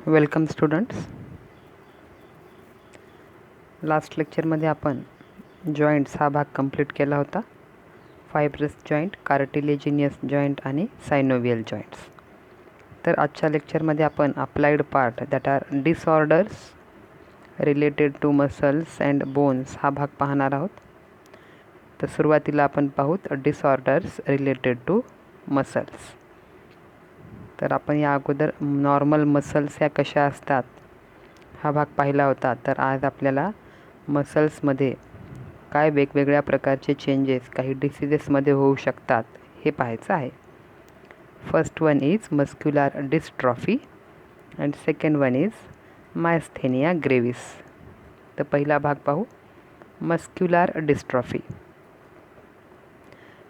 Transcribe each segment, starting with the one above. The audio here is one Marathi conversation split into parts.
Welcome students. लास्ट लेक्चरमध्ये आपण जॉईंट्स हा भाग कंप्लीट केला होता. फायब्रस जॉईंट, कार्टिलेजिनियस जॉईंट आणि सायनोवियल जॉईंट्स. तर आजच्या लेक्चरमध्ये आपण applied part that are disorders related to muscles and bones हा भाग पाहणार आहोत. तर सुरुवातीला आपण पाहूत डिसऑर्डर्स रिलेटेड टू मसल्स. तर आपण या अगोदर नॉर्मल मसल्स ह्या कशा असतात हा भाग पाहिला होता. तर आज आपल्याला मसल्समध्ये काय वेगवेगळ्या प्रकारचे चेंजेस काही डिसीजेसमध्ये होऊ शकतात हे पाहायचं आहे. First one is muscular dystrophy and second one is myasthenia gravis. तर पहिला भाग पाहू, muscular dystrophy.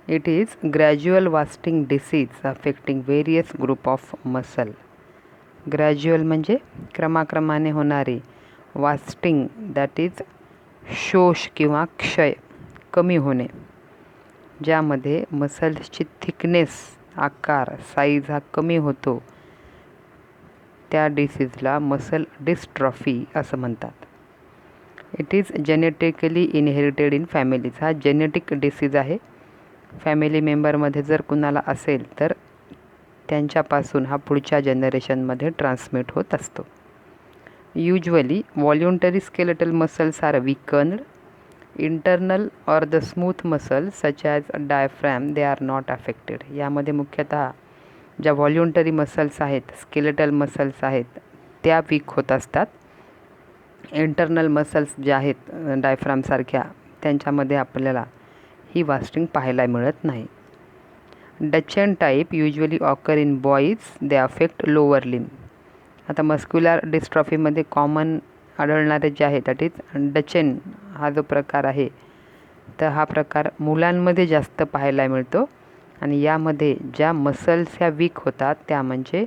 It is gradual wasting disease affecting various group of muscle. Gradual म्हणजे क्रमाक्रमाने होणारे, वास्टिंग दॅट इज शोष किंवा क्षय, कमी होणे, ज्यामध्ये मसल्सची थिकनेस, आकार, साईज हा कमी होतो, त्या डिसीजला मसल डिस्ट्रॉफी असं म्हणतात. It is genetically inherited in families. हा जेनेटिक डिसीज आहे. फॅमिली मेंबरमध्ये जर कुणाला असेल तर त्यांच्यापासून हा पुढच्या जनरेशनमध्ये ट्रान्समिट होत असतो. Usually voluntary skeletal muscles are weakened. Internal or the smooth muscles such as diaphragm they are not affected. यामध्ये मुख्यतः ज्या व्हॉल्युंटरी मसल्स आहेत, स्केलेटल मसल्स आहेत, त्या वीक होत असतात. इंटरनल मसल्स ज्या आहेत डायफ्रॅमसारख्या, त्यांच्यामध्ये आपल्याला ही वास्टिंग पाहायला मिळत नाही. Duchenne type usually occur in boys. They affect lower limb. आता मस्क्युलर डिस्ट्रॉफीमध्ये कॉमन आढळणारे जे आहे दॅट इज डचेन हा जो प्रकार आहे, तर हा प्रकार मुलांमध्ये जास्त पाहायला मिळतो. आणि यामध्ये ज्या मसल्स ह्या वीक होतात त्या म्हणजे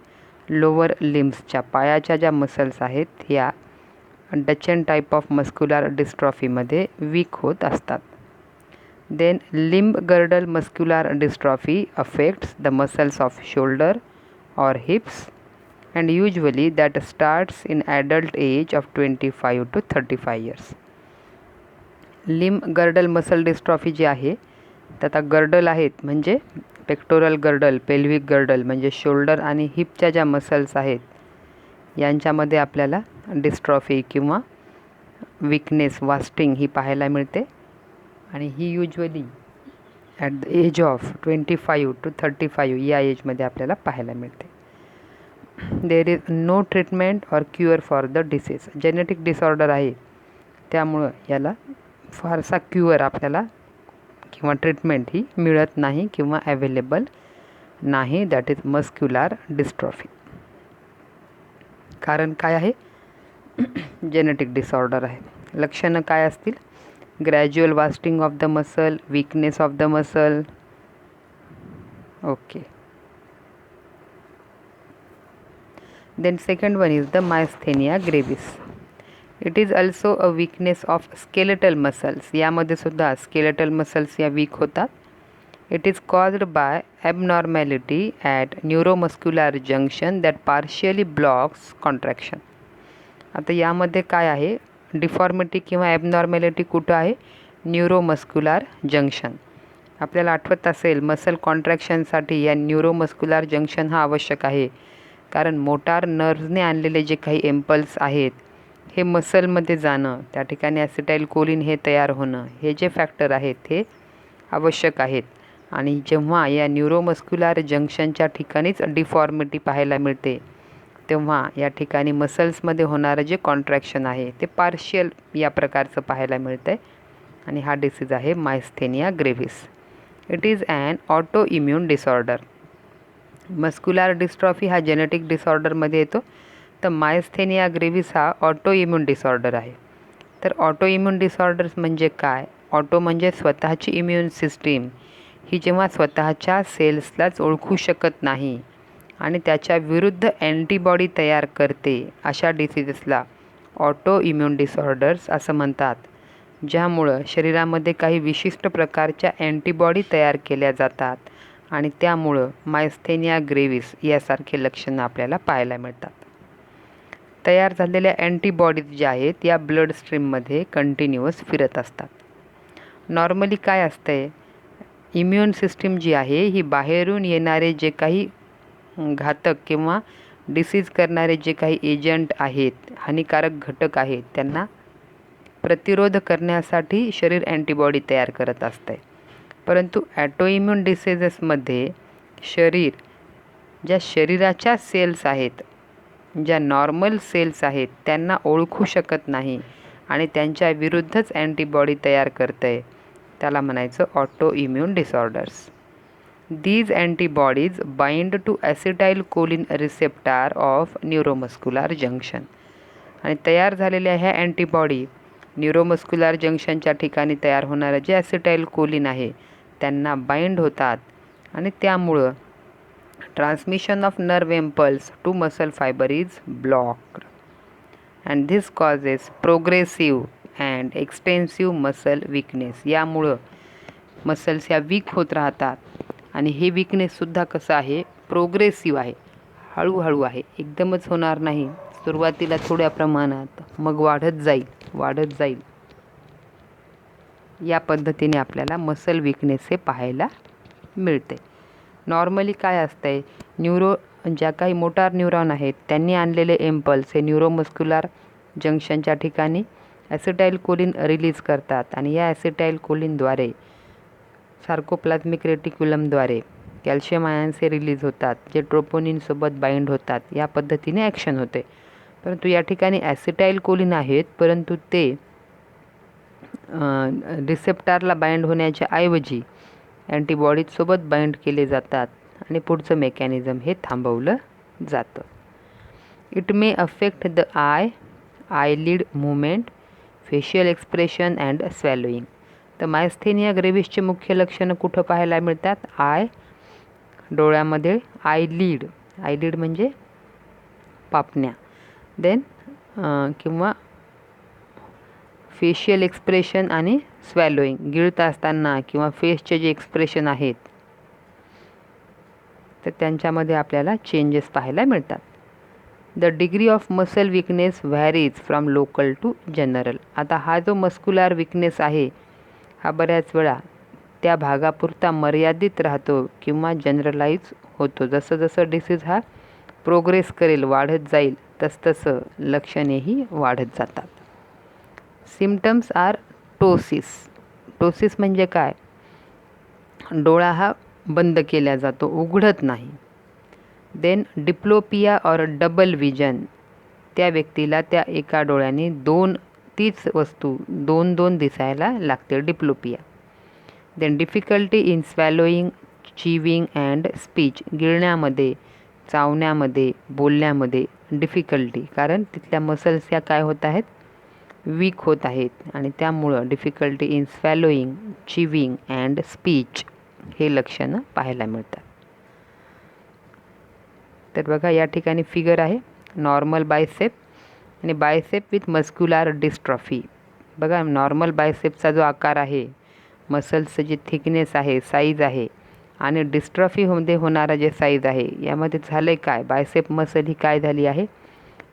लोअर लिम्सच्या, पायाच्या ज्या मसल्स आहेत ह्या डचेन टाईप ऑफ मस्क्युलर डिस्ट्रॉफीमध्ये वीक होत असतात. Then limb girdle muscular dystrophy affects the muscles of shoulder or hips and usually that starts in adult age of 25 to 35 years. Limb girdle muscle dystrophy जी आहे, तर आता गर्डल आहेत म्हणजे पेक्टोरल गर्डल, पेल्विक गर्डल म्हणजे शोल्डर आणि हिपच्या ज्या मसल्स आहेत यांच्यामध्ये आपल्याला डिस्ट्रॉफी किंवा वीकनेस, वास्टिंग ही पाहायला मिळते. आणि ही usually at the age of 25 to 35 या एजमध्ये आपल्याला पाहायला मिळते. There is no treatment or cure for the disease. Genetic disorder आहे त्यामुळं याला फारसा क्युअर आपल्याला किंवा ट्रीटमेंट ही मिळत नाही किंवा अवेलेबल नाही. That is muscular dystrophy. कारण काय आहे? जेनेटिक डिसऑर्डर आहे. लक्षणं काय असतील? Gradual wasting of the muscle, weakness of the muscle. Okay. Then second one is the myasthenia gravis. It is also a weakness of skeletal muscles. यामध्ये सुद्धा स्केलेटल मसल्स या वीक होतात. It is caused by abnormality at neuromuscular junction that partially blocks contraction. आता यामध्ये काय आहे? डिफॉर्मिटी किंवा ॲबनॉर्मॅलिटी कुठं आहे? Neuromuscular junction. आपल्याला आठवत असेल मसल कॉन्ट्रॅक्शनसाठी या न्यूरोमस्क्युलर जंक्शन हा आवश्यक आहे. कारण मोटार नर्व्हने आणलेले जे काही इम्पल्स आहेत हे मसलमध्ये जाणं, त्या ठिकाणी ॲसिटाइल कोलिन हे तयार होणं, हे जे फॅक्टर आहेत हे आवश्यक आहेत. आणि जेव्हा या न्यूरोमस्क्युलर जंक्शनच्या ठिकाणीच डिफॉर्मिटी पाहायला मिळते तेव्हा या ठिकाणी मसल्समध्ये होणारं जे कॉन्ट्रॅक्शन आहे ते पार्शियल या प्रकारचं पाहायला मिळतं आहे. आणि हा डिसीज आहे myasthenia gravis. It is an auto immune disorder. Muscular dystrophy हा जेनेटिक डिसऑर्डरमध्ये येतो, तर मायस्थेनिया ग्रेव्हिस हा ऑटो इम्यून डिसऑर्डर आहे. तर ऑटो इम्यून डिसऑर्डर्स म्हणजे काय? ऑटो म्हणजे स्वतःची इम्युन सिस्टीम ही जेव्हा स्वतःच्या सेल्सलाच ओळखू शकत नाही आणि त्याच्या विरुद्ध अँटीबॉडी तयार करते, अशा डिसीजेसला ऑटो इम्यून डिसऑर्डर्स असं म्हणतात. ज्यामुळं शरीरामध्ये काही विशिष्ट प्रकारच्या अँटीबॉडी तयार केल्या जातात आणि त्यामुळं मायस्थेनिया ग्रेव्हिस यासारखे लक्षणं आपल्याला पाहायला मिळतात. तयार झालेल्या अँटीबॉडीज ज्या आहेत या ब्लड स्ट्रीममध्ये कंटिन्युअस फिरत असतात. नॉर्मली काय असतंय, इम्युन सिस्टीम जी आहे ही बाहेरून येणारे जे काही घातक किंवा डिसीज करणारे जे काही एजंट आहेत, हानिकारक घटक आहेत, त्यांना प्रतिरोध करण्यासाठी शरीर अँटीबॉडी तयार करत असते. परंतु ॲटोइम्युन डिसीजेसमध्ये ज्या शरीराच्या सेल्स आहेत, ज्या नॉर्मल सेल्स आहेत, त्यांना ओळखू शकत नाही आणि त्यांच्या विरुद्धच अँटीबॉडी तयार करते. त्याला म्हणायचं auto immune disorders. These antibodies bind to acetylcholine receptor of neuromuscular junction. आणि तयार झालेल्या ह्या अँटीबॉडी न्यूरोमस्क्युलर जंक्शनच्या ठिकाणी तयार होणारं जे ॲसिटाइलकोलिन आहे त्यांना बाइंड होतात आणि त्यामुळं transmission of nerve impulse to muscle fibre is blocked and this causes progressive and extensive muscle weakness. यामुळं मसल्स या वीक होत राहतात आणि हे विकनेससुद्धा कसं आहे, प्रोग्रेसिव्ह आहे, हळूहळू आहे, एकदमच होणार नाही. सुरुवातीला थोड्या प्रमाणात, मग वाढत जाईल. या पद्धतीने आपल्याला मसल विकनेस हे पाहायला मिळते. नॉर्मली काय असतंय, ज्या काही मोटार न्यूरॉन आहेत त्यांनी आणलेले इम्पल्स हे न्यूरोमस्क्युलर जंक्शनच्या ठिकाणी ॲसिटाइलकोलिन रिलीज करतात आणि या ॲसिटाइलकोलिनद्वारे सार्कोप्लाझमिक रेटिक्युलमद्वारे कॅल्शियम आयन्स हे रिलीज होतात, जे ट्रोपोनिनसोबत बाइंड होतात. या पद्धतीने ॲक्शन होते. परंतु या ठिकाणी ॲसिटाइलकोलिन आहेत, परंतु ते रिसेप्टारला बाइंड होण्याच्या ऐवजी अँटीबॉडीजसोबत बाइंड केले जातात आणि पुढचं मेकॅनिझम हे थांबवलं जातं. It may affect the eyelid movement, facial expression and swallowing. तर मायस्थेनिया ग्रेव्हिसचे मुख्य लक्षणं कुठं पाहायला मिळतात, डोळ्यामध्ये, आयलिड म्हणजे पापण्या, देन किंवा फेशियल एक्सप्रेशन आणि स्वॅलोईंग, गिळता असताना किंवा फेसचे जे एक्सप्रेशन आहेत तर त्यांच्यामध्ये आपल्याला चेंजेस पाहायला मिळतात. The degree of muscle weakness varies from local to general. आता हा जो मस्क्युलर विकनेस आहे हा बऱ्याच वेळा त्या भागापुरता मर्यादित राहतो किंवा जनरलाइज होतो. जसं जसं डिसीज हा प्रोग्रेस करेल, वाढत जाईल, तसतसं लक्षणेही वाढत जातात. सिम्पटम्स आर टोसिस म्हणजे काय, डोळा हा बंद केला जातो, उघडत नाही. देन डिप्लोपिया और डबल विजन, त्या व्यक्तीला त्या एका डोळ्याने तीच वस्तू दोन दिसायला लागते, diplopia. Then difficulty in swallowing, chewing and speech, गिळण्यामध्ये, चावण्यामध्ये, बोलण्यामध्ये डिफिकल्टी, कारण तिथल्या मसल्स या काय होत आहेत, वीक होत आहेत आणि त्यामुळं difficulty in swallowing, chewing and speech हे लक्षणं पाहायला मिळतात. तर बघा या ठिकाणी फिगर आहे, नॉर्मल बायसेप आणि बायसेप विथ मस्क्युलर डिस्ट्रॉफी. बघा नॉर्मल बायसेपचा जो आकार आहे, मसल्सचं जे थिकनेस आहे, साईज आहे, आणि डिस्ट्रॉफीमध्ये होणारा जे साईज आहे, यामध्ये झालं आहे काय, बायसेप मसल ही काय झाली आहे,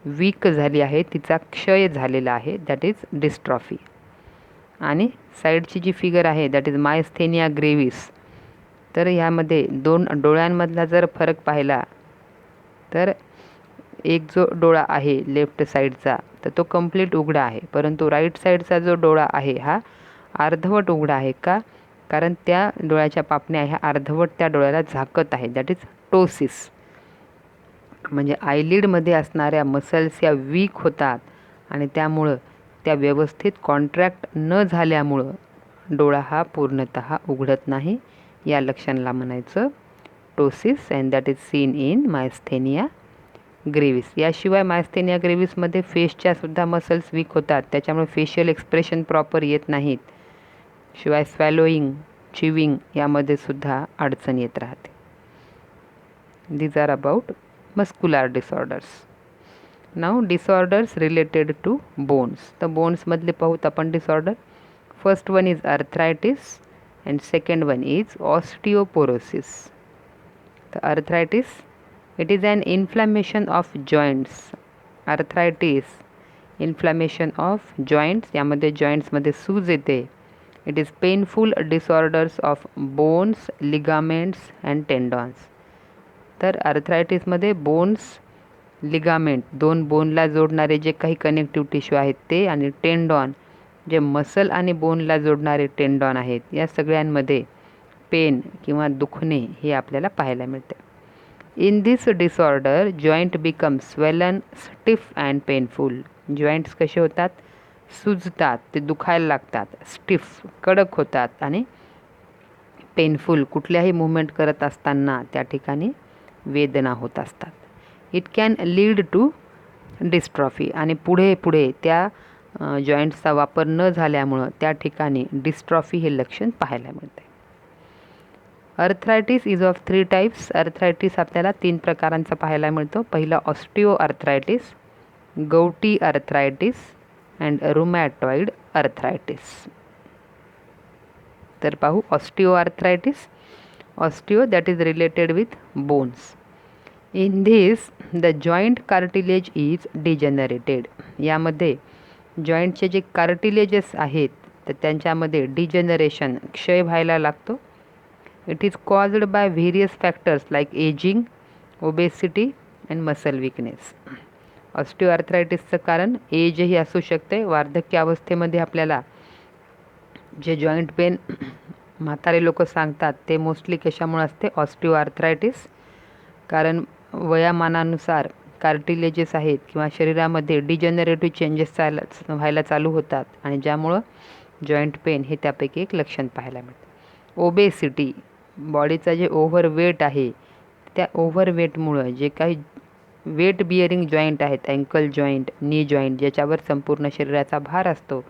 वीक झाली आहे, तिचा क्षय झालेला आहे, दॅट इज डिस्ट्रॉफी. आणि साईडची जी फिगर आहे दॅट इज मायस्थेनिया ग्रेव्हिस. तर ह्यामध्ये दोन डोळ्यांमधला जर फरक पाहिला तर एक जो डोळा आहे लेफ्ट साईडचा तर तो कंप्लीट उघडा आहे, परंतु राईट साईडचा जो डोळा आहे हा अर्धवट उघडा आहे. का, कारण त्या डोळ्याच्या पापण्या ह्या अर्धवट त्या डोळ्याला झाकत आहे, दॅट इज टोसिस. म्हणजे आयलिडमध्ये असणाऱ्या मसल्स या वीक होतात आणि त्यामुळं त्या व्यवस्थित कॉन्ट्रॅक्ट न झाल्यामुळं डोळा हा पूर्णतः उघडत नाही. या लक्षणाला म्हणायचं ptosis and that is seen in myasthenia gravis. याशिवाय मायस्थेनिया ग्रेव्हिसमध्ये फेसच्या सुद्धा मसल्स वीक होतात, त्याच्यामुळे फेशियल एक्सप्रेशन प्रॉपर येत नाहीत. शिवाय स्वॅलोईंग, चिविंग यामध्ये सुद्धा अडचण येत राहते. These are about muscular disorders. Now disorders related to bones. तर बोन्समधले पाहूत आपण disorder. First one is arthritis and second one is osteoporosis. तर arthritis, it is an inflammation of joints arthritis, inflammation of joints, यामध्ये जॉईंट्समध्ये सूज येते. It is painful disorders of bones, ligaments and tendons. तर आर्थरायटिसमध्ये बोन्स, लिगामेंट, दोन बोनला जोडणारे जे काही कनेक्टिव्ह टिश्यू आहेत ते, आणि टेंडॉन, जे मसल आणि बोनला जोडणारे टेंडॉन आहेत, या सगळ्यांमध्ये पेन किंवा दुखणे हे आपल्याला पाहायला मिळते. In this disorder joint become swollen, stiff and painful. Joints कसे होतात? सुजतात, ते दुखायला लागतात, स्टिफ, कडक होतात, आणि पेनफुल, कुठल्याही मूवमेंट करत असताना त्या ठिकाणी वेदना होत असतात. It can lead to dystrophy, आणि पुढे पुढे त्या जॉईंट्सचा वापर न झाल्यामुळं त्या ठिकाणी डिस्ट्रॉफी हे लक्षण पाहायला मिळते. Arthritis is of 3 types. Arthritis आपल्याला 3 प्रकारांचा पाहायला मिळतो. पहिला osteo arthritis, gouty arthritis and rheumatoid arthritis. तर पाहू osteo arthritis. Osteo that is related with bones. In this the joint cartilage is degenerated. यामध्ये जॉईंटचे जे कार्टिलेजेस आहेत तर त्यांच्यामध्ये डिजनरेशन, क्षय व्हायला लागतो. It is caused by various factors like ageing, obesity and muscle weakness. Osteo आर्थरायटिसचं कारण एजही असू शकते. वार्धक्य अवस्थेमध्ये आपल्याला जे जॉईंट पेन म्हातारे लोक सांगतात ते मोस्टली कशामुळे असते? Osteo arthritis. कारण वयामानानुसार कार्टिलेजेस आहेत किंवा शरीरामध्ये डिजनरेटिव्ह चेंजेस व्हायला चालू होतात, आणि ज्यामुळं जॉईंट पेन हे त्यापैकी एक लक्षण पाहायला मिळतं. ओबेसिटी, बॉडीचा जे ओव्हरवेट आहे त्या ओव्हरवेटमुळं जे काही वेट बिअरिंग जॉईंट आहेत, अँकल जॉईंट, नी जॉईंट, ज्याच्यावर संपूर्ण शरीराचा भार असतो,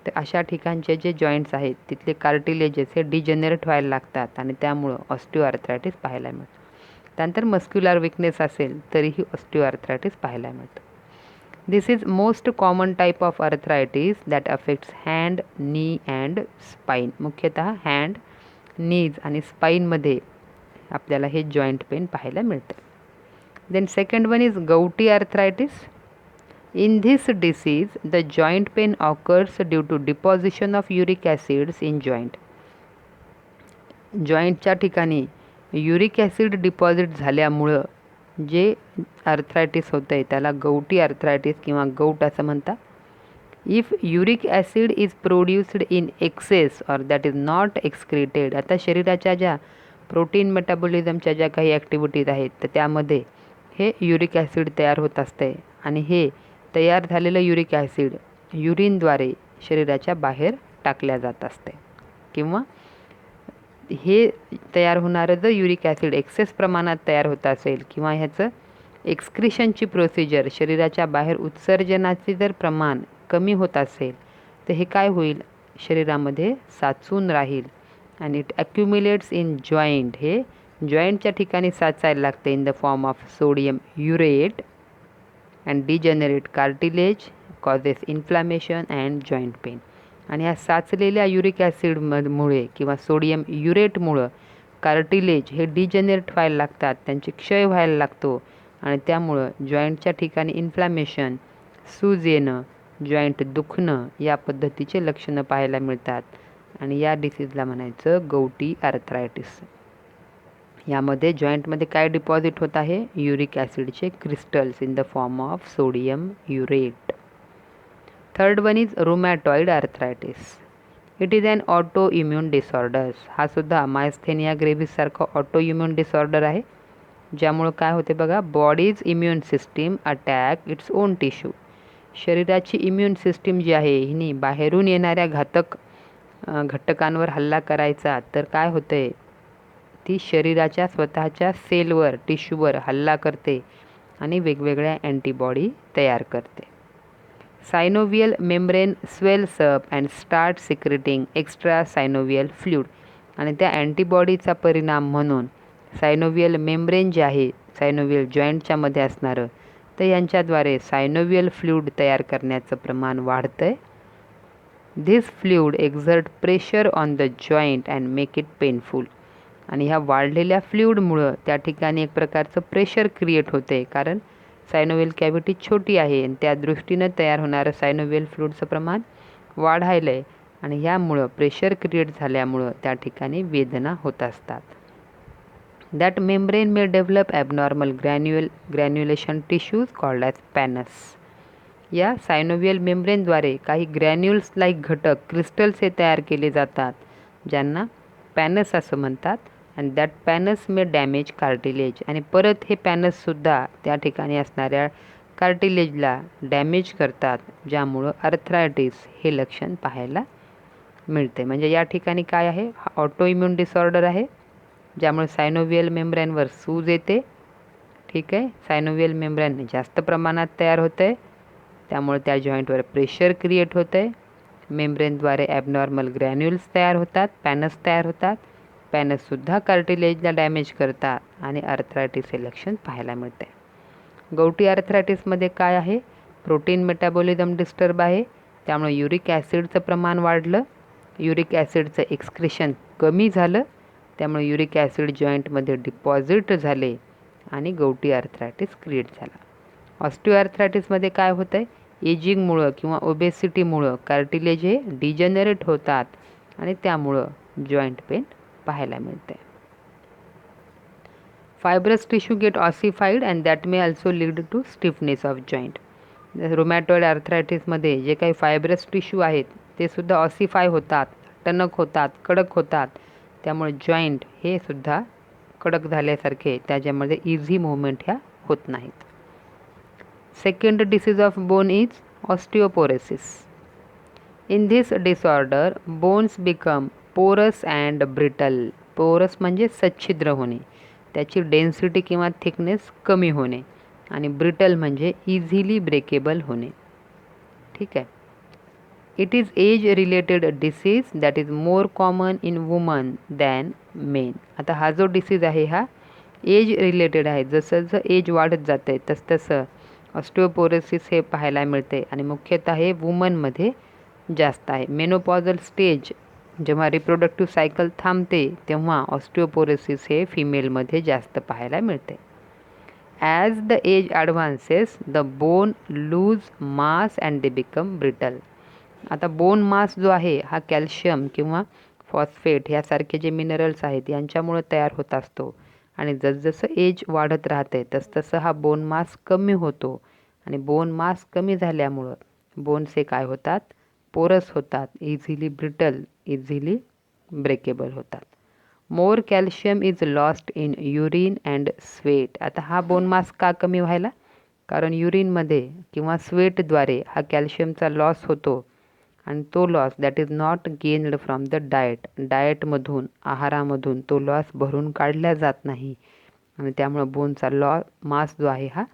तर अशा ठिकाणचे जे जॉईंट्स आहेत तिथले कार्टिलेजेस हे डिजनरेट व्हायला लागतात, आणि त्यामुळं ऑस्टिओ आर्थरायटिस पाहायला मिळतं. त्यानंतर मस्क्युलर विकनेस असेल तरीही ऑस्टिओ आर्थरायटिस पाहायला मिळतं. This is most common type of arthritis that affects hand, knee and spine. मुख्यतः हँड, नीज आणि स्पाईनमध्ये आपल्याला हे जॉईंट पेन पाहायला मिळतं. Then second one is gouty arthritis. In this disease, the joint pain occurs due to deposition of uric acids in joint. जॉईंटच्या ठिकाणी युरिक ॲसिड डिपॉझिट झाल्यामुळं जे आर्थरायटिस होतं आहे त्याला गौटी आर्थरायटिस किंवा गौट असं म्हणतात. If uric acid is produced in excess or that is not excreted. आता शरीराच्या ज्या प्रोटीन मेटाबॉलिझमच्या ज्या काही ॲक्टिव्हिटीज आहेत तर त्यामध्ये हे युरिक ॲसिड तयार होत असते, आणि हे तयार झालेलं युरिक ॲसिड युरिनद्वारे शरीराच्या बाहेर टाकल्या जात असते, किंवा हे तयार होणारं जर युरिक ॲसिड एक्सेस प्रमाणात तयार होत असेल किंवा ह्याचं एक्सक्रिशनची प्रोसिजर, शरीराच्या बाहेर उत्सर्जनाचे जर प्रमाण कमी होत असेल तर हे काय होईल? शरीरामध्ये साचून राहील, आणि इट ॲक्युम्युलेट्स इन जॉईंट. हे जॉईंटच्या ठिकाणी साचायला लागते in the form of sodium urate and degenerate cartilage, causes inflammation and joint pain. आणि ह्या साचलेल्या युरिक ॲसिडमुळे किंवा सोडियम युरेटमुळं कार्टिलेज हे डिजनरेट व्हायला लागतात, त्यांचे क्षय व्हायला लागतो, आणि त्यामुळं जॉईंटच्या ठिकाणी इन्फ्लॅमेशन, सूज येणं, जॉईंट दुखणं या पद्धतीचे लक्षणं पाहायला मिळतात, आणि या डिसीजला म्हणायचं गौटी आर्थरायटिस. यामध्ये जॉईंटमध्ये काय डिपॉझिट होत आहे? युरिक ॲसिडचे crystals in the form of sodium urate. Third one is rheumatoid arthritis. It is an auto immune disorders. हा सुद्धा मायस्थेनिया ग्रेव्हिससारखा ऑटो इम्युन डिसऑर्डर आहे, ज्यामुळं काय होते बघा, body's immune system attack its own tissue. शरीराची इम्युन सिस्टीम जी आहे हिने बाहेरून येणाऱ्या घातक घटकांवर हल्ला करायचा, तर काय होतंय, ती शरीराच्या स्वतःच्या सेलवर, टिश्यूवर हल्ला करते आणि वेगवेगळ्या अँटीबॉडी तयार करते. Synovial membrane swells up and start secreting extra synovial fluid. आणि त्या अँटीबॉडीचा परिणाम म्हणून सायनोवियल मेम्ब्रेन जे आहे सायनोवियल जॉईंटच्या मध्ये असणारं, तर यांच्याद्वारे सायनोवियल फ्लूइड तयार करण्याचं प्रमाण वाढतं आहे. This fluid exert pressure on the joint and make it painful. आणि ह्या वाढलेल्या फ्लूइडमुळं त्या ठिकाणी एक प्रकारचं प्रेशर क्रिएट होते, कारण सायनोव्हियल कॅव्हिटी छोटी आहे आणि त्या दृष्टीनं तयार होणारं सायनोव्हियल फ्लुइडचं प्रमाण वाढायलं आहे आणि ह्यामुळं प्रेशर क्रिएट झाल्यामुळं त्या ठिकाणी वेदना होत असतात. That membrane may develop abnormal granulation tissues called as pannus. या सायनोव्हियल मेम्ब्रेनद्वारे काही ग्रॅन्युल्स लाईक घटक क्रिस्टल्स हे तयार केले जातात ज्यांना पॅनस असं म्हणतात. And that pannus may damage cartilage. आणि परत हे पॅनससुद्धा त्या ठिकाणी असणाऱ्या कार्टिलेजला डॅमेज करतात ज्यामुळं अर्थरायटिस हे लक्षण पाहायला मिळते. म्हणजे या ठिकाणी काय आहे, हा ऑटो इम्युन डिसऑर्डर आहे ज्यामुळे सायनोव्हियल मेम्ब्रेनवर सूज येते. ठीक आहे, सायनोव्हियल मेम्ब्रेन जास्त प्रमाणात तयार होतं आहे त्यामुळे त्या जॉईंटवर प्रेशर क्रिएट होतं आहे. मेम्ब्रेनद्वारे ॲबनॉर्मल ग्रॅन्युल्स तयार होतात, पॅनस तयार होतात. पॅनससुद्धा कार्टिलेजला डॅमेज करतात आणि अर्थरायटिस हे लक्षण पाहायला मिळते. गौटी अर्थरायटिसमध्ये काय आहे, प्रोटीन मेटाबॉलिझम डिस्टर्ब आहे त्यामुळे युरिक ॲसिडचं प्रमाण वाढलं, युरिक ॲसिडचं एक्सक्रिशन कमी झालं त्यामुळे युरिक ॲसिड जॉईंटमध्ये डिपॉझिट झाले आणि गौटी अर्थरायटिस क्रिएट झाला. ऑस्टिओआर्थरायटिसमध्ये काय होतं आहे, एजिंगमुळं किंवा ओबेसिटीमुळं कार्टिलेज हे डिजनरेट होतात आणि त्यामुळं जॉईंट पेन पाहायला मिळते. Fibrous tissue get ossified and that may also lead to stiffness of joint. Rheumatoid आर्थरायटिसमध्ये जे काही फायब्रस टिश्यू आहेत ते सुद्धा ऑसिफाय होतात, टणक होतात, कडक होतात त्यामुळे जॉईंट हे सुद्धा कडक झाल्यासारखे त्याच्यामध्ये इझी मूवमेंट ह्या होत नाहीत. Second disease of bone is osteoporosis. In this disorder bones become पोरस अँड ब्रिटल. पोरस म्हणजे सच्छिद्र होणे, त्याची डेन्सिटी किंवा थिकनेस कमी होणे आणि ब्रिटल म्हणजे इझिली ब्रेकेबल होणे. ठीक आहे. It is age related disease that is more common in woman than men. आता हा जो डिसीज आहे हा एज रिलेटेड आहे. जसं जसं एज वाढत जातं आहे तसं ऑस्टिओपोरोसिस हे पाहायला मिळते आणि मुख्यतः हे वुमनमध्ये जास्त आहे. मेनोपॉझल स्टेज जेव्हा रिप्रोडक्टिव्ह सायकल थांबते तेव्हा ऑस्टिओपोरोसिस हे फिमेलमध्ये जास्त पाहायला मिळते. As the age advances the bone lose mass and they become brittle. आता बोन मास जो आहे हा कॅल्शियम किंवा फॉस्फेट यासारखे जे मिनरल्स आहेत यांच्यामुळे तयार होत असतो आणि जसजसं एज वाढत राहते तसतसं हा बोन मास कमी होतो आणि बोन मास कमी झाल्यामुळं बोन्स हे काय होतात, पोरस होतात, इझिली ब्रिटल, इझिली ब्रेकेबल होतात. More calcium is lost in urine and sweat. आता हा बोन मास का कमी व्हायला, कारण युरिनमध्ये किंवा स्वेटद्वारे हा कॅल्शियमचा लॉस होतो आणि तो loss that is not gained from the diet. डाएटमधून आहारामधून तो लॉस भरून काढला जात नाही आणि त्यामुळे बोनचा मास जो आहे हा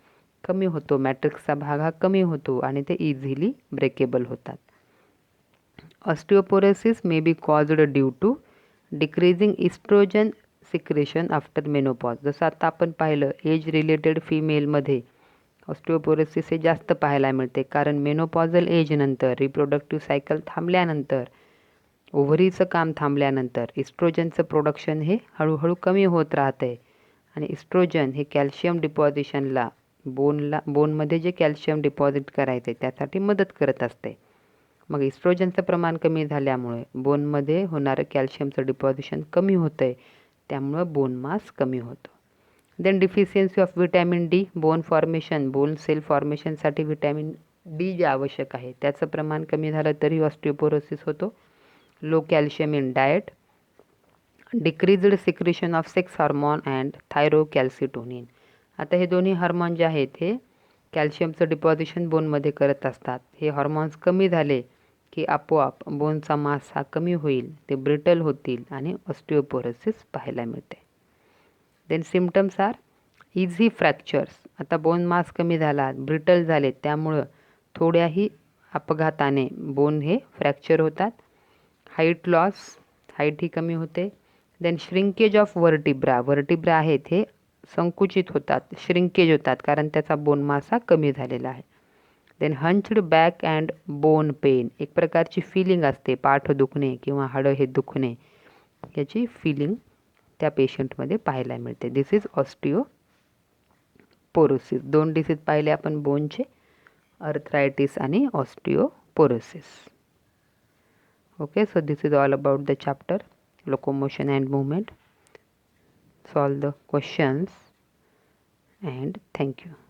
कमी होतो, मॅट्रिक्सचा भाग हा कमी होतो आणि ते इझिली ब्रेकेबल होतात. Osteoporosis may be caused due to decreasing estrogen secretion after menopause. जसं आता आपण पाहिलं एज रिलेटेड फिमेलमध्ये ऑस्टिओपोरोसिस हे जास्त पाहायला मिळते कारण मेनोपॉझल एजनंतर रिप्रोडक्टिव्ह सायकल थांबल्यानंतर ओव्हरीचं काम थांबल्यानंतर इस्ट्रोजनचं प्रोडक्शन हे हळूहळू कमी होत राहतं आहे आणि इस्ट्रोजन हे कॅल्शियम डिपॉझिशनला बोनमध्ये जे कॅल्शियम डिपॉझिट करायचे त्यासाठी मदत करत असते. मग इस्ट्रोजनचं प्रमाण कमी झाल्यामुळे बोनमध्ये होणारं कॅल्शियमचं डिपॉझिशन कमी होतं आहे त्यामुळं बोन मास कमी होतो. Then deficiency of vitamin D. Bone formation, bone cell फॉर्मेशनसाठी व्हिटॅमिन डी जे आवश्यक आहे त्याचं प्रमाण कमी झालं तरी ऑस्टिओपोरोसिस होतो. Low calcium in diet, decreased secretion of sex hormone and thyrocalcitonin. आता हे दोन्ही हार्मोन जे आहेत हे कॅल्शियमचं डिपॉझिशन बोनमध्ये करत असतात. हे हॉर्मोन्स कमी झाले की आपोआप बोनचा मास हा कमी होईल, ते ब्रिटल होतील आणि ऑस्टिओपोरोसिस पाहायला मिळते. Then symptoms are easy fractures. आता बोन मास कमी झाला, ब्रिटल झाले त्यामुळं थोड्याही अपघाताने बोन हे फ्रॅक्चर होतात. हाईट लॉस, हाईट ही कमी होते. Then shrinkage of vertebra. Vertebra आहेत हे संकुचित होतात, श्रिंकेज होतात कारण त्याचा बोन मास हा कमी झालेला आहे. Then hunched back and bone pain. एक प्रकारची फिलिंग असते, पाठ दुखणे किंवा हाडं हे दुखणे याची फिलिंग त्या पेशंटमध्ये पाहायला मिळते. दिस इज ऑस्टिओपोरोसिस. ऑस्टिओपोरोसिस. 2 डिसीज पाहिले आपण बोनचे, अर्थरायटिस आणि osteoporosis. Okay, so this is all about the chapter locomotion and movement. Solve the questions and thank you.